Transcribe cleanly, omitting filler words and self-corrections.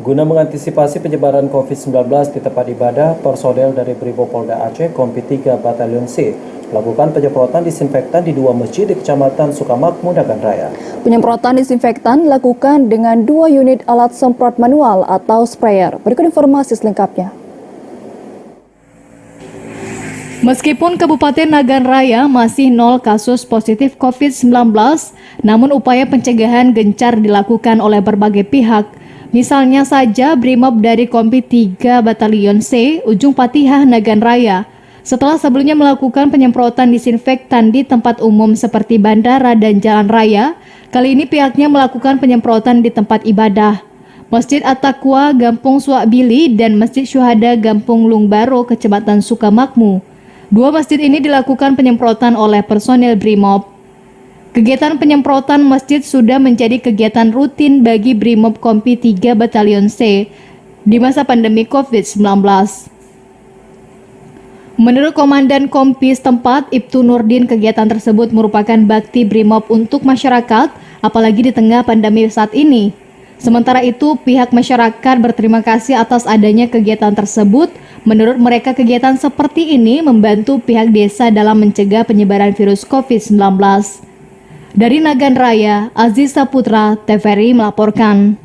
Guna mengantisipasi penyebaran COVID-19 di tempat ibadah, personel dari Brimopolda Aceh Kompi 3 Batalion C melakukan penyemprotan disinfektan di 2 masjid di Kecamatan Sukamakmur, Nagan Raya. Penyemprotan disinfektan dilakukan dengan 2 unit alat semprot manual atau sprayer. Berikut informasi selengkapnya. Meskipun Kabupaten Nagan Raya masih 0 kasus positif COVID-19, namun upaya pencegahan gencar dilakukan oleh berbagai pihak. Misalnya saja Brimob dari Kompi 3 Batalion C, Ujung Patihah, Nagan Raya. Setelah sebelumnya melakukan penyemprotan disinfektan di tempat umum seperti bandara dan jalan raya, kali ini pihaknya melakukan penyemprotan di tempat ibadah. Masjid At-Taqwa, Gampung Suakbili, dan Masjid Syuhada, Gampung Lungbaro, Kecamatan Sukamakmur. 2 masjid ini dilakukan penyemprotan oleh personel Brimob. Kegiatan penyemprotan masjid sudah menjadi kegiatan rutin bagi Brimob Kompi 3 Batalion C di masa pandemi COVID-19. Menurut Komandan Kompi setempat, Ibtu Nurdin, kegiatan tersebut merupakan bakti Brimob untuk masyarakat, apalagi di tengah pandemi saat ini. Sementara itu, pihak masyarakat berterima kasih atas adanya kegiatan tersebut. Menurut mereka, kegiatan seperti ini membantu pihak desa dalam mencegah penyebaran virus COVID-19. Dari Nagan Raya, Aziz Saputra, TVRI melaporkan.